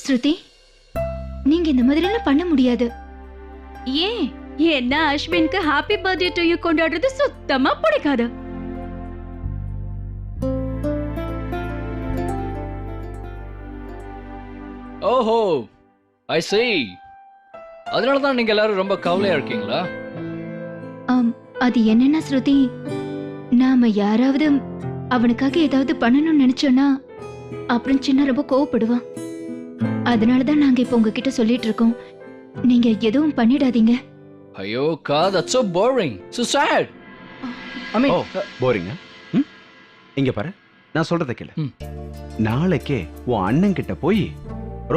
ஸ்ருதி, நீங்க இந்த மாதிரி எல்லாம் பண்ண முடியாது. ஏன்? ஏன்னா அஸ்வினுக்கு ஹாப்பி பர்த்டே டு யூ கொண்டாடுறது சுத்தமா பிடிக்காது. ஓஹோ, ஐ see. அதனால தான் நீங்க எல்லாரும் ரொம்ப கவலையா இருக்கீங்களா? அது என்னன்னா ஸ்ருதி, நாம யாராவது அவனுக்காக ஏதாவது பண்ணணும்னு நினைச்சோன்னா அப்புறம் சின்ன ரொம்ப கோவப்படுவான். அதனாலதான் நாங்க இப்ப உங்ககிட்ட சொல்லிட்டு இருக்கோம், நீங்க எதுவும் பண்ணிடாதீங்க. ஐயோ கா, that's so boring, so sad. I mean, போரிங்க. இங்க பாரு, நான் சொல்றத கேளு. நாளைக்கே உன் அண்ணன் கிட்ட போய்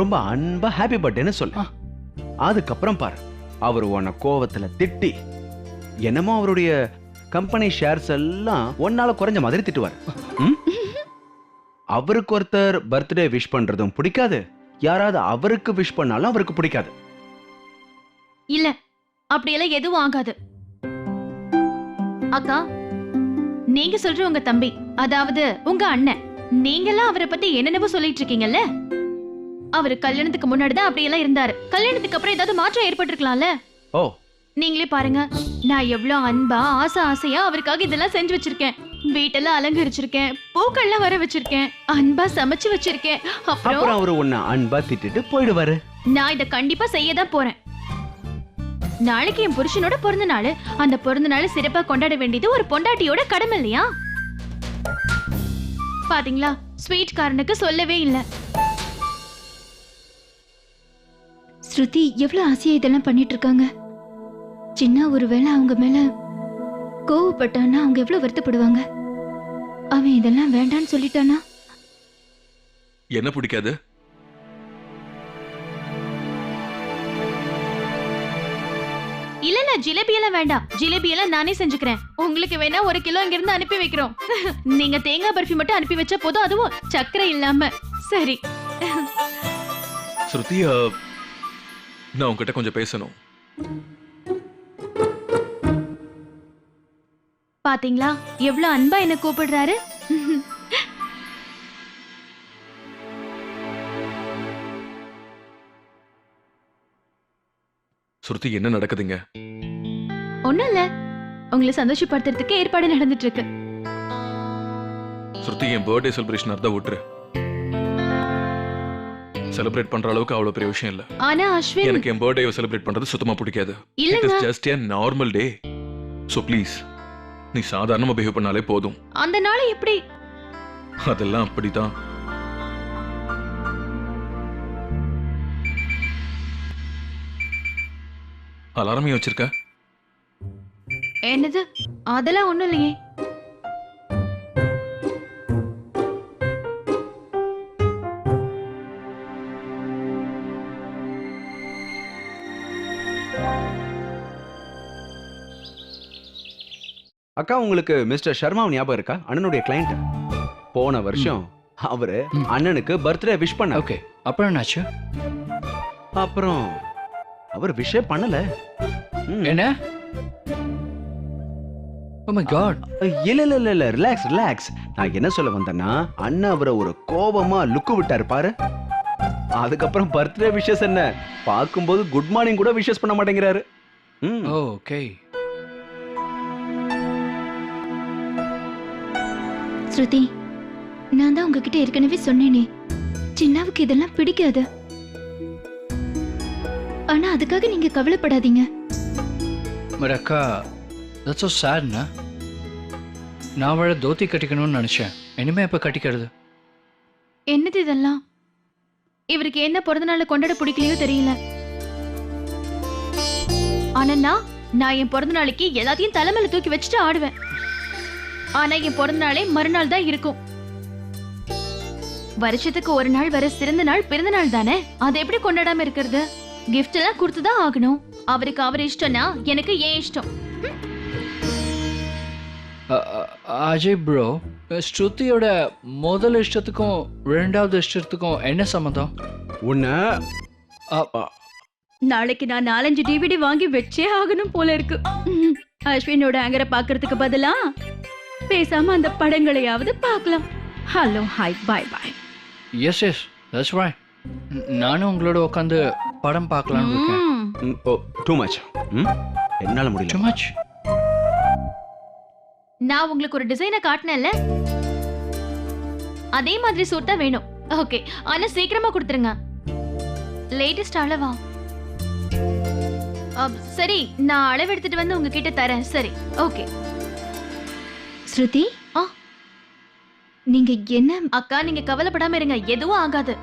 ரொம்ப அன்பா ஹாப்பி பர்த்டேன்னு சொல்லு. அதுக்கப்புறம் பாரு, அவர் உன்னை கோவத்துல திட்டி என்னமோ அவருடைய கம்பெனி ஷேர்ஸ் எல்லாம் ஒன்னால குறைஞ்ச மாதிரி திட்டுவார். அவருக்கு ஒருத்தர் பர்த்டே விஷ் பண்றதும் பிடிக்காது, யாராவது அவருக்கு விஷ் பண்ணாலும் அவருக்கு பிடிக்காது. இல்ல, அப்படியெல்லாம் எதுவும் ஆகாது. அக்கா, நீங்க சொல்ற உங்க தம்பி, அதாவது உங்க அண்ணன், நீங்கெல்லாம் அவரை பத்தி என்னென்னவோ சொல்லிட்டு இருக்கீங்கல்ல. அவரு கல்யாணத்துக்கு முன்னாடி தான் அப்படியெல்லாம் இருந்தாரு. கல்யாணத்துக்கு அப்புறம் ஏதாவது மாற்றம் ஏற்பட்டிருக்கலாம்ல. ஓ, நீங்களே பாருங்க, நான் எவ்வளவு அன்பா ஆசையா அவருக்காக இதெல்லாம் செஞ்சு வச்சிருக்கேன். வீட்டெல்லாம் அலங்கரிச்சிருக்கேன், பூக்கள்லாம் வர வச்சிருக்கேன், அன்பா சமைச்சு வச்சிருக்கேன். அப்புறம் அவரு உன்னை அன்பா திட்டிட்டு போயிடுவாரு. நான் இத கண்டிப்பா செய்யதான் போறேன். நாளைக்கு என் புருஷனோட பிறந்த நாள். அந்த பிறந்த நாள் சிறப்பா கொண்டாட வேண்டியது ஒரு பொண்டாட்டியோட கடமை இல்லையா? பாத்தீங்களா, ஸ்வீட் காரனுக்கு சொல்லவே இல்ல. ஸ்ருதி எவ்வளவு ஆசையா இதெல்லாம் பண்ணிட்டு இருக்காங்க. சின்ன ஒருவேளை அவங்க மேல கோவப்பட்டானா அவங்க எவ்வளவு வருத்தப்படுவாங்க. அவன் இதெல்லாம் வேண்டான்னு சொல்லிட்டானா? என்ன பிடிக்காது? இல்ல, ஜிலேபி எல்லாம் வேண்டாம். ஜிலேபி எல்லாம் நானே செஞ்சுக்கிறேன். உங்களுக்கு வேணா 1 கிலோ இங்க இருந்து அனுப்பி வைக்கிறோம். நீங்க தேங்காய் பர்ஃபி மட்டும் அனுப்பி வச்சா போதும், அதுவும் சக்கரை இல்லாம. சரி. ஸ்ருதி, நான் உன்கிட்ட கொஞ்சம் பேசணும். பாத்தீங்களா எவ்வளவு அன்பா என்ன கூப்பிடுறாரு. ஸ்ருதி, என்ன நடக்குதுங்க? ஒண்ணும் இல்ல, உங்களை சந்தோஷப்படுத்துறதுக்கு ஏற்பாடு நடந்துட்டு இருக்கு. ஸ்ருதி, என் பர்த்டே செலிப்ரேஷன் அர்த்தம் விட்டுரு. செலிப்ரேட் பண்ற அளவுக்கு அவ்வளவு பெரிய விஷயம் இல்ல. ஆனா அஸ்வின், எனக்கு என் பர்த்டேவை செலிப்ரேட் பண்றது சுத்தமா பிடிக்காது. இல்லங்க. It is just a normal day. So please, நீ சாதாரணமா பிஹேவ் பண்ணாலே போதும். அந்த நாளை எப்படி? அதெல்லாம் அப்படிதான். அலாரமே வச்சிருக்க? என்னது? அதெல்லாம் ஒண்ணும் இல்லையே. அக்கா, உங்களுக்கு மிஸ்டர் சர்மா ஞாபகம் இருக்கா? அண்ணனுடைய கிளையண்ட். போன வருஷம் அவரு அண்ணனுக்கு பர்த்டே விஷ் பண்ண. ஓகே, அப்புறம் என்னாச்சு? அப்புறம் அவர் விஷே பண்ணல. என்ன? Oh my god. இல்ல, ரிலாக்ஸ். நான் என்ன சொல்ல வந்தேன்னா, அண்ணன் அவரை ஒரு கோபமா லுக்கு விட்டாரு பாரு. அதுக்கப்புறம் பர்த்டே விஷஸ் என்ன பாக்கும்போது குட் மார்னிங் கூட விஷஸ் பண்ண மாட்டேங்கிறாரு. ஓகே. ஸ்ருதி, நான் தான் உங்ககிட்ட ஏற்கனவே சொன்னேனே, சின்னாவுக்கு இதெல்லாம் பிடிக்காது. ஆனா அதுக்காக நீங்க கவலைப்படாதீங்க. பட் அக்கா, that's so sad na. நான் அவளை தோத்தி கட்டிக்கணும்னு நினைச்சேன். இனிமே எப்ப கட்டிக்கிறது? என்னது இதெல்லாம்? இவருக்கு என்ன பிறந்த நாளை கொண்டாட பிடிக்கலையோ தெரியல. ஆனா நான் என் பிறந்த நாளைக்கு எல்லாத்தையும் தலைமையில தூக்கி வச்சுட்டு ஆடுவேன். ஆனா என் பிறந்த நாளே மறுநாள் தான் இருக்கும். வருஷத்துக்கு ஒரு நாள் வர சிறந்த நாள் பிறந்த நாள் தானே, அதை எப்படி கொண்டாடாம இருக்கிறது? கிஃப்ட் எல்லாம் கொடுத்துதான் ஆகணும். அவருக்கு அவர் இஷ்டம்னா எனக்கு ஏன் இஷ்டம். அஜய் ப்ரோ, ஸ்ருதியோட முதல் இஷ்டத்துக்கும் ரெண்டாவது இஷ்டத்துக்கும் என்ன சம்மந்தம்? நாளைக்கு நான் 4-5 டிவிடி வாங்கி வச்சே ஆகணும் போல இருக்கு. அஸ்வினோட ஆங்கரை பாக்குறதுக்கு பதிலா பேசாம அந்த படங்களையாவது பார்க்கலாம். Hello, hi, bye bye. Yes, that's right. நானும் உங்களோட உட்காந்து படம் பார்க்கலாம்னு இருக்கேன். ம், ஓ டூ மச். என்னால முடியல. Too much. நான் உங்களுக்கு ஒரு டிசைனை காட்டினேன்ல, அதே மாதிரி சூட் தான் வேணும். ஓகே, ஆனா சீக்கிரமா கொடுத்துருங்க. லேட்டஸ்ட் அளவா? சரி, நான் அளவு எடுத்துட்டு வந்து உங்ககிட்ட தரேன். சரி, ஓகே. ஸ்ருதி, நீங்க என்ன அக்கா, நீங்க கவலைப்படாம இருங்க, எதுவும் ஆகாது.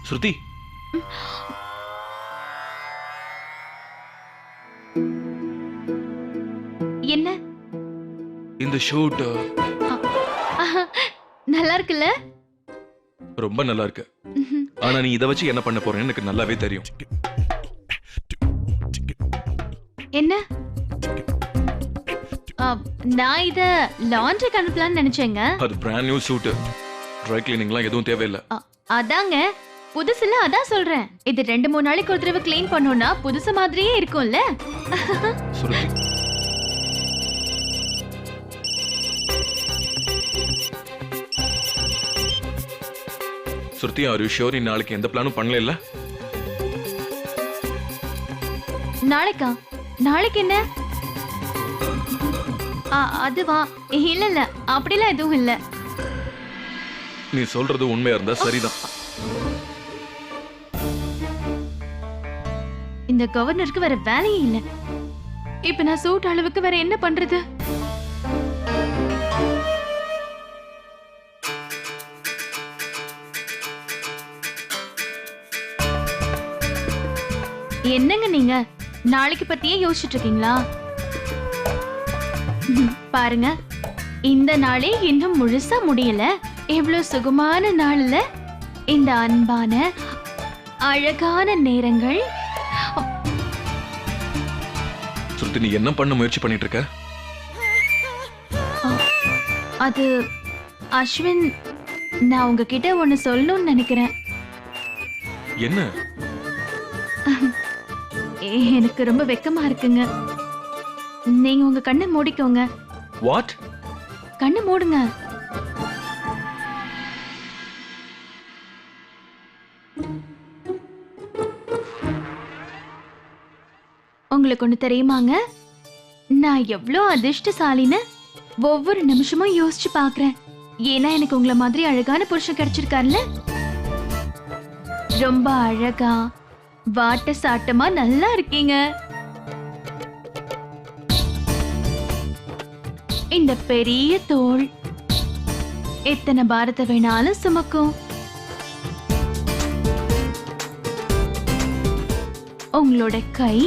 ஸ்ருதி, என்ன இந்த ஷூட் நல்லா இருக்குல்ல? ரொம்ப நல்லா இருக்கு. ஆனா நீ இதை வச்சு என்ன பண்ண போறேன்னு எனக்கு நல்லாவே தெரியும். என்ன? நான் இத லாண்ட்ரிக்கு அனுப்பலாம்னு நினைச்சேங்க. அது பிராண்ட் நியூ ஷூட். ட்ரை கிளீனிங்லாம் எதுவும் தேவையில்லை. அதாங்க புதுசுல, அதான் சொல்றேன். இது 2-3 நாளைக்கு ஒரு தடவை க்ளீன் பண்ணோம்னா புதுசு மாதிரியே இருக்கும்ல. ஸ்ருதி, ஸ்ருதி, ஆர் யூ ஷூர் நீ நாளைக்கு எந்த பிளானும் பண்ணல? இல்ல நாளைக்கா? நாளைக்கு என்ன? அதுவா? இல்ல இல்ல, அப்படிலாம் எதுவும் இல்ல. நீ சொல்றது உண்மையா இருந்தா சரிதான். இந்த கவர்னருக்கு வேற வேலையே இல்ல. இப்ப நான் சூட் அளவுக்கு வேற என்ன பண்றது? என்னங்க நீங்க நாளைக்கு பத்தியே யோசிச்சுட்டு இருக்கீங்களா? பாருங்க, இந்த நாளே இன்னும் முழுசா முடியல. எவ்வளவு சுகமான நாள்ல, இந்த அன்பான அழகான நேரங்கள். ஸ்ருதி, நீ என்ன பண்ண முயற்சி பண்ணிட்டு இருக்க? அது அஸ்வின், நான் உங்ககிட்ட ஒன்னு சொல்லணும்னு நினைக்கிறேன். என்ன? எனக்கு ரொம்ப வெக்கமா இருக்குங்க. நீங்க உங்க கண்ணை மூடிக்கோங்க. வாட்? கண்ணை மூடுங்க. உங்களுக்கு ஒண்ணு தெரியுமாங்க, நான் எவ்வளோ அதிர்ஷ்டசாலின்னு ஒவ்வொரு நிமிஷமும் யோசிச்சு பாக்குறேன். ஏன்னா எனக்கு உங்களை மாதிரி அழகான புருஷன் கிடைச்சிருக்காருல்ல. ரொம்ப அழகா வாட்ட சாட்டமா நல்லா இருக்கீங்க. இந்த பெரிய தோள் எத்தனை பாரத்தை வேணாலும் சுமக்கும். உங்களோட கை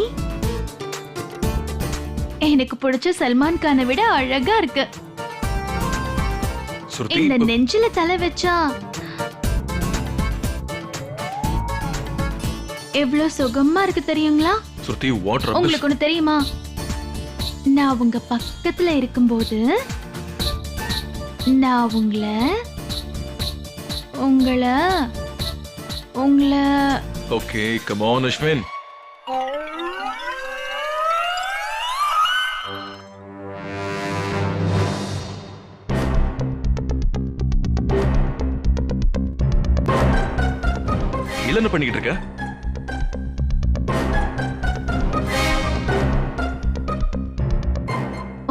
எனக்கு பிடிச்ச சல்மான் கானை விட அழகா இருக்கு. ஸ்ருதி, இந்த நெஞ்சில தலை வச்சா எவ்வளவு சுகமா இருக்கு தெரியுங்களா? ஸ்ருதி, வாட் ரபிஷ்? உங்களுக்கு ஒண்ணு தெரியுமா, நான் உங்க பக்கத்துல இருக்கும்போது நான் உங்களை ஓகே, கம் ஆன் அஸ்வின். இல்ல, என்ன பண்ணிக்கிட்டு இருக்க?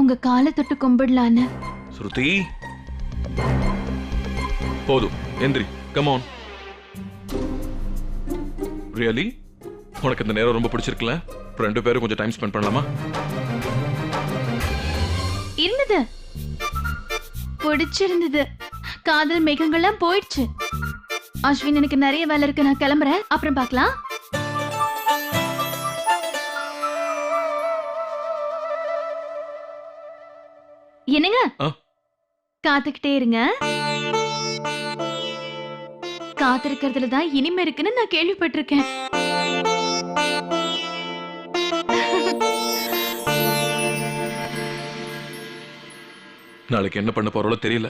உங்க காலை தொட்டு கும்பிடலான்னு. ஸ்ருதி, போதும், எந்திரி, கம் ஆன். ரியலி உனக்கு இந்த நேரம் ரொம்ப பிடிச்சிருக்குல்ல? 2 பேரும் கொஞ்சம் டைம் ஸ்பெண்ட் பண்ணலாமா? இருந்தது, பிடிச்சிருந்தது. காதல் மேகங்கள்லாம் போயிடுச்சு. அஸ்வின், எனக்கு நிறைய வேலை இருக்கு, நான் கிளம்புறேன். அப்புறம் பார்க்கலாம். என்னங்க, காத்துக்கிட்டே இருங்க. காத்திருக்கிறதுல தான் இனிமே இருக்குன்னு நான் கேள்விப்பட்டிருக்கேன். நாளைக்கு என்ன பண்ண போறோளோ தெரியல.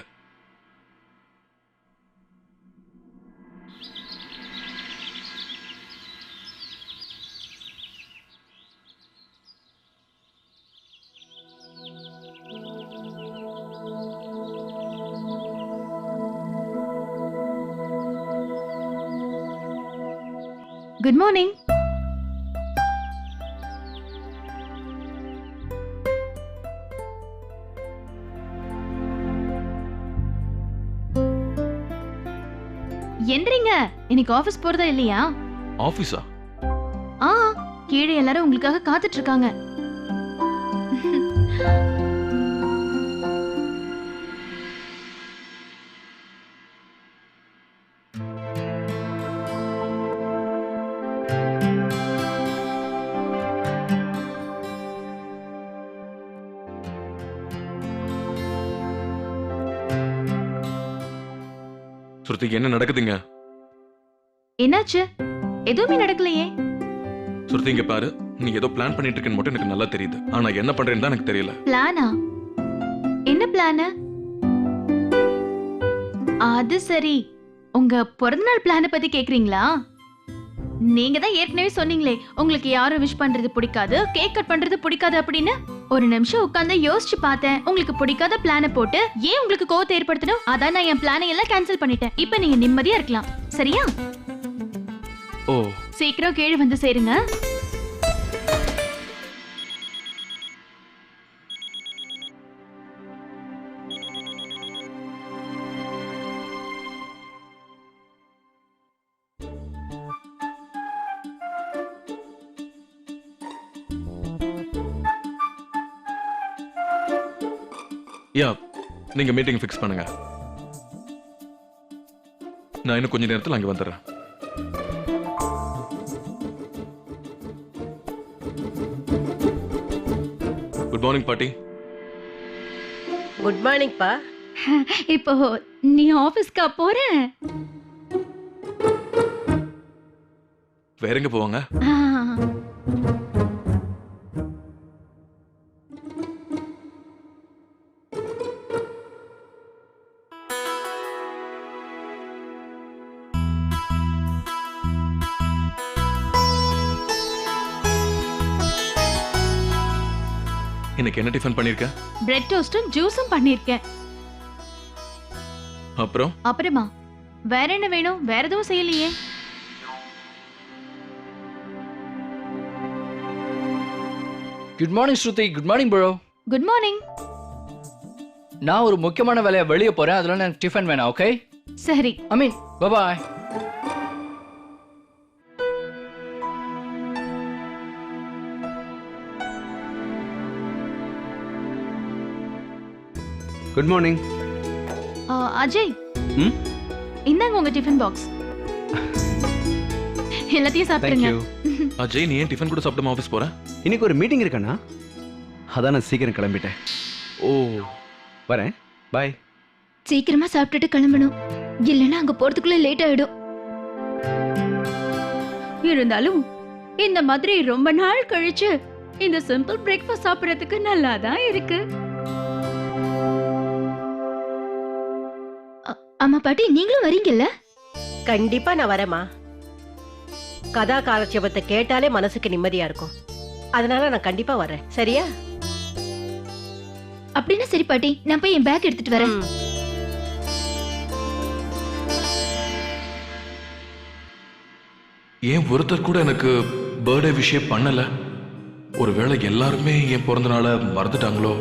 Good morning. எந்திரிங்க. இன்னைக்கு ஆபீஸ் போறதா இல்லையா? ஆபீஸா? ஆ, கீழே எல்லாரும் உங்களுக்காக காத்துட்டு இருக்காங்க. சுருதிக்கு என்ன நடக்குதுங்க? என்னாச்சு? எதுவுமே நடக்கலையே. சுருதி இங்க பாரு, நீ ஏதோ பிளான் பண்ணிட்டு இருக்கேன்னு மட்டும் எனக்கு நல்லா தெரியுது. ஆனா என்ன பண்றேன்னு தான் எனக்கு தெரியல. பிளானா? என்ன பிளான்? அது சரி, உங்க பிறந்தநாள் பிளான பத்தி கேக்குறீங்களா? நீங்க தான் ஏற்கனவே சொன்னீங்களே உங்களுக்கு யாரும் விஷ் பண்றது பிடிக்காது, கேக் கட் பண்றது பிடிக்காது அப்படின்னு. ஒரு நிமிஷம் உட்கார்ந்து யோசிச்சு பார்த்தேன். உங்களுக்கு பிடிக்காத பிளான போட்டு ஏன் உங்களுக்கு கோவத்தை ஏற்படுத்தணும்? அதான் நான் என் பிளானை எல்லாம் கேன்சல் பண்ணிட்டேன். இப்போ நீங்க நிம்மதியா இருக்கலாம். சரியா? ஓ, சீக்கிரம் கீழே வந்து சேருங்க. யா, நீங்க மீட்டிங் ஃபிக்ஸ் பண்ணுங்க. நான் இன்னும் கொஞ்ச நேரத்தில் அங்கே வந்துடுறேன். குட் மார்னிங் பாட்டி. குட் மார்னிங் பா. இப்போ நீ ஆபீஸ்க்கு போற? வேற எங்க போவாங்க? இன்னைக்கு என்ன டிஃபன் பண்ணிருக்க? பிரெட் டோஸ்டும் ஜூஸும் பண்ணிருக்கேன். அப்புறமா வேற என்ன வேணும்? வேற எதுவும் செய்யலையே. Good morning Shruti. Good morning bro. Good morning. நான் ஒரு முக்கியமான வேலையை வெளியே போறேன், அதனால எனக்கு டிஃபன் வேணாம். ஓகே? சரி. I mean bye. Good morning. Ajay, இந்தாங்க உங்க டிஃபன் பாக்ஸ். எல்லாத்தையும் சாப்பிடுங்க. அஜய், நீ ஏன் டிஃபன் கூட சாப்பிடாம ஆஃபீஸ் போற? இன்னைக்கு ஒரு மீட்டிங் இருக்கண்ணா, அதான் நான் சீக்கிரம் கிளம்பிட்டேன். ஓ, வரேன். பை. சீக்கிரமா சாப்பிட்டுட்டு கிளம்பணும், இல்லைன்னா அங்க போறதுக்குள்ள லேட் ஆயிடும். இருந்தாலும் இந்த மாதிரி ரொம்ப நாள் கழிச்சு இந்த சிம்பிள் பிரேக்ஃபாஸ்ட் சாப்பிடறதுக்கு நல்லா தான் இருக்கு. அம்மா பாட்டி, நீங்களும் வரீங்கல்ல? கண்டிப்பா நான் வரேம்மா. கதா காலட்சேபத்தை கேட்டாலே மனசுக்கு நிம்மதியா இருக்கும். அதனால நான் கண்டிப்பா வரேன். சரியா? அப்படின்னா சரி பாட்டி, நான் போய் என் பேக் எடுத்துட்டு வரேன். ஏன் ஒருத்தர் கூட எனக்கு பர்த்டே விஷயம் பண்ணல? ஒருவேளை எல்லாருமே என் பிறந்த நாளை மறந்துட்டாங்களோ?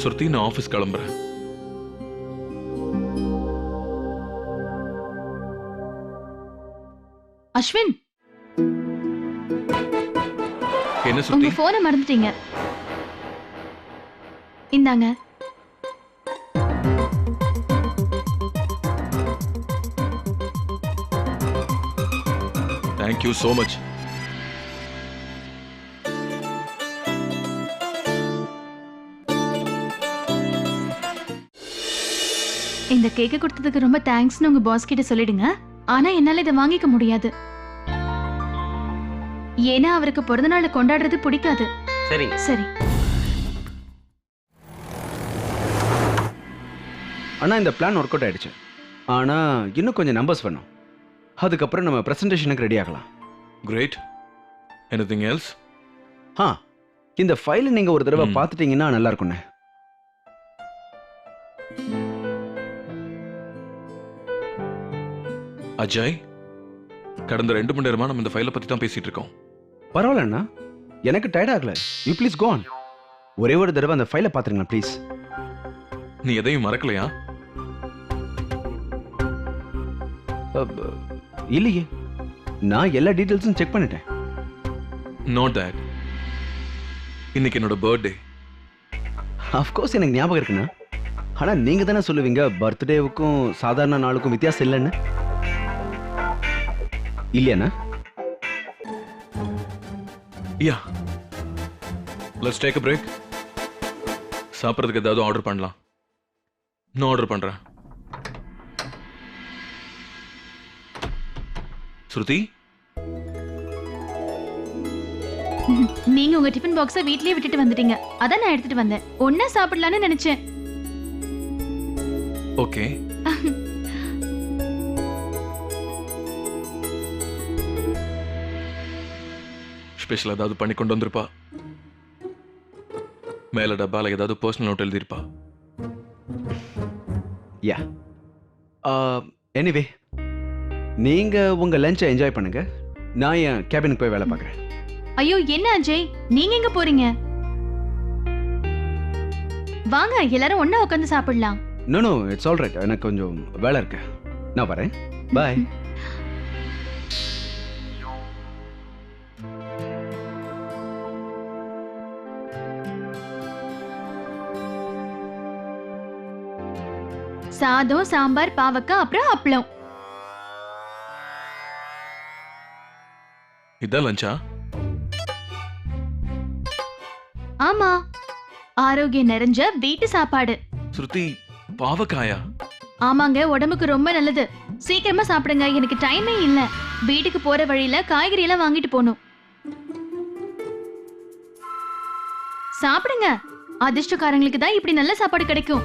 சுருதி, நான் ஆபீஸ் கிளம்புறேன். அஸ்வின், என்ன உங்க சுருதி? போனை மறந்துட்டீங்க. இந்தாங்க. Thank you so much. இந்த கேக்க கொடுத்ததுக்கு ரொம்ப தேங்க்ஸ்னு உங்க பாஸ் கிட்ட சொல்லிடுங்க. ஆனா என்னால இதை வாங்கிக்க முடியாது. ஏன்னா அவருக்கு பிறந்த நாளை கொண்டாடுறது பிடிக்காது. சரிங்க. சரி. ஆனா இந்த பிளான் ஒர்க் அவுட் ஆயிடுச்சு. ஆனா இன்னும் கொஞ்சம் நம்பர்ஸ் வேணும். அதுக்கப்புறம் நம்ம பிரசன்டேஷனுக்கு ரெடி ஆகலாம். கிரேட். Anything else? இந்த ஃபைலை நீங்க ஒரு தடவை பார்த்துட்டீங்கன்னா நல்லா இருக்கும்ண்ணே. அஜய், கடந்த 2 மணி நேரமா நம்ம இந்த ஃபைலை பத்தி தான் பேசிட்டு இருக்கோம். பரவாயில்லண்ணா, எனக்கு டயர்ட் ஆகல. You please go on. ஒரே ஒரு தடவை அந்த ஃபைலை பார்த்துருங்க ப்ளீஸ். நீ எதையும் மறக்கலையா? இல்லையே, நான் எல்லா டீட்டெயில்ஸும் செக் பண்ணிட்டேன். Not that. இன்னைக்கு என்னோட பர்த்டே. அஃப்கோர்ஸ் எனக்கு ஞாபகம் இருக்குண்ணா. ஆனா நீங்க தானே சொல்லுவீங்க பர்த்டேவுக்கும் சாதாரண நாளுக்கும் வித்தியாசம் இல்லைன்னு. இல்லையாண்ணா? யா, லெட்ஸ் டேக் a break. சாப்பிட்றதுக்கு ஏதாவது ஆர்டர் பண்ணலாம். நான் ஆர்டர் பண்றேன். ஸ்ருதி, நீங்க உங்க டிஃபன் பாக்ஸை வீட்லயே விட்டுட்டு வந்துட்டீங்க. அதான் நான் எடுத்துட்டு வந்தேன். ஒண்ணா சாப்பிடலாம்னு நினைச்சேன். ஓகே. ஸ்பெஷல் ஏதாவது பண்ணி கொண்டு வந்திருப்பா. மேல டப்பால ஏதாவது பர்சனல் நோட் எழுதியிருப்பா. யா, எனிவே நீங்க உங்க லஞ்சை என்ஜாய் பண்ணுங்க. நான் என் கேபினுக்கு போய் வேலை பார்க்குறேன். ஐயோ, என்ன அஜய், நீங்க எங்க போறீங்க? வாங்க எல்லாரும் ஒண்ணா உட்காந்து சாப்பிடலாம். No it's all right. எனக்கு கொஞ்சம் வேலை இருக்கு. நான் வரேன். பாய். சாதம், சாம்பார், பாவக்காய், அப்புறம் அப்பளம். இதான் லஞ்சா? ஆமா, ஆரோக்கியம் நிறைஞ்ச வீட்டு சாப்பாடு. ஸ்ருதி, பாவக்காயா? ஆமாங்க, உடம்புக்கு ரொம்ப நல்லது. சீக்கிரமா சாப்பிடுங்க, எனக்கு டைமே இல்ல. வீட்டுக்கு போற வழியில காய்கறி எல்லாம் வாங்கிட்டு போகணும். சாப்பிடுங்க. அதிர்ஷ்டக்காரங்களுக்கு தான் இப்படி நல்ல சாப்பாடு கிடைக்கும்.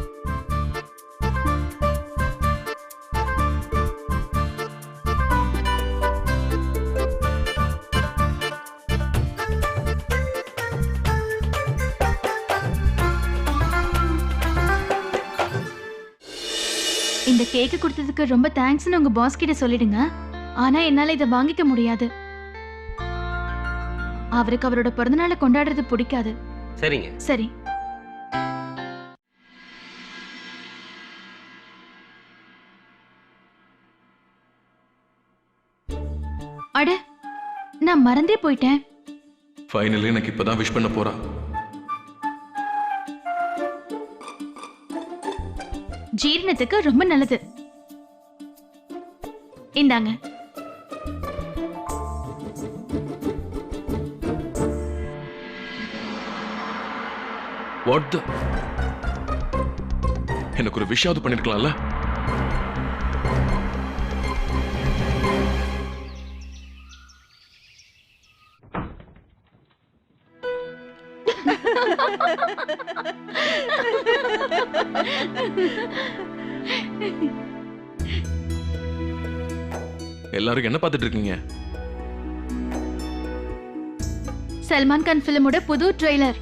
இந்த கேக்கு கொடுத்ததுக்கு ரொம்ப தேங்க்ஸ்னு உங்க பாஸ் கிட்ட சொல்லிடுங்க. ஆனா என்னால இதை வாங்கிக்க முடியாது. அவருக்கு அவரோட பிறந்தநாளை கொண்டாடுறது பிடிக்காது. சரிங்க. சரி. அட, நான் மறந்தே போயிட்டேன். ஃபைனலி எனக்கு இப்பதான் விஷ் பண்ண போறா. ஜீரணத்துக்கு ரொம்ப நல்லது. இந்தாங்க. What the? எனக்கு ஒரு விஷயம் பண்ணிருக்கலாம்ல. எல்லாரும் என்ன பார்த்துட்டு இருக்கீங்க? சல்மான் கான் பிலிமோட புது ட்ரெய்லர்.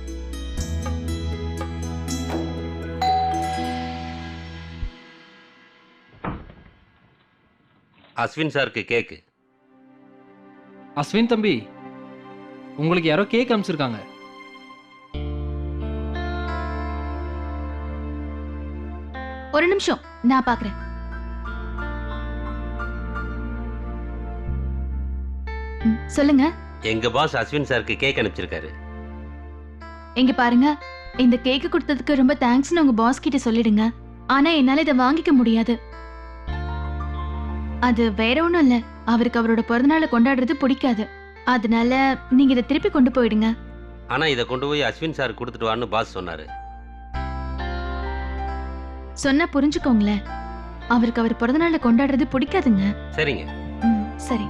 அஸ்வின் சாருக்கு கேக்கு. அஸ்வின் தம்பி, உங்களுக்கு யாரோ கேக் அனுப்பிச்சிருக்காங்க. ஒரு நிமிஷம், நான் பாக்குறேன். சொல்லுங்க. எங்க பாஸ் அஸ்வின் சாருக்கு கேக் அனுப்பிச்சிருக்காரு. எங்க பாருங்க, இந்த கேக்கு கொடுத்ததுக்கு ரொம்ப தேங்க்ஸ்னு உங்க பாஸ் கிட்ட சொல்லிடுங்க. ஆனா என்னால இதை வாங்கிக்க முடியாது. அது வேற ஒண்ணும் இல்ல, அவருக்கு அவரோட பிறந்தநாளை கொண்டாடுறது பிடிக்காது. அதனால நீங்க இதை திருப்பி கொண்டு போயிடுங்க. ஆனா இதை கொண்டு போய் அஸ்வின் சார் கொடுத்துட்டு வான்னு பாஸ் சொன்னாரு. சொன்னா புரிஞ்சுக்கோங்களேன். அவருக்கு அவர் பிறந்த நாளை கொண்டாடுறது பிடிக்காதுங்க. சரிங்க. சரி.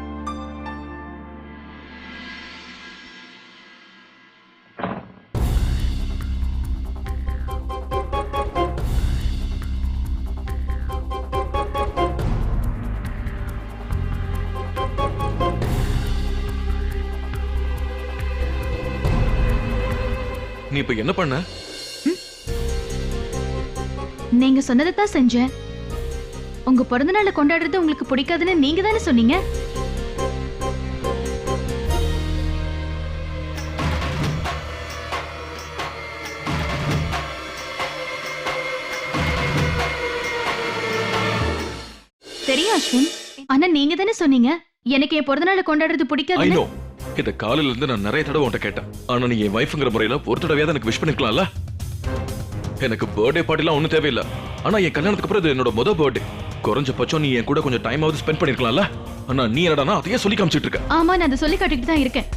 நீ இப்ப என்ன பண்ண? நீங்க சொன்னதை தான் செஞ்சேன். உங்க பிறந்த நாளை கொண்டாடுறது உங்களுக்கு பிடிக்காதுன்னு நீங்க தானே சொன்னீங்க. தெரியும் அஸ்வின், ஆனா நீங்க தானே சொன்னீங்க எனக்கு என் பிறந்த நாளை கொண்டாடுறது ஐ பிடிக்காதுன்னு. நோ. இத காலையில இருந்து நான் நிறைய தடவை உன்கிட்ட கேட்டேன். ஆனா நீ என் வைஃப்ங்கிற முறையில ஒரு தடவையாவது எனக்கு விஷ் பண்ணிருக்கலாம்ல. எனக்கு பர்த்டே பார்ட்டிலாம் ஒன்றும் தேவையில்லை. ஆனா என் கல்யாணத்துக்கு அப்புறம் இது என்னோட முதல் பர்த்டே. குறைஞ்சபட்சம் நீ என் கூட கொஞ்சம் டைம் ஆவது ஸ்பெண்ட் பண்ணிருக்கலாம்ல. ஆனா நீ என்னடானா அதையே சொல்லி காமிச்சிட்டு இருக்க. ஆமா, நான் அதை சொல்லி காட்டிட்டு தான் இருக்கேன்.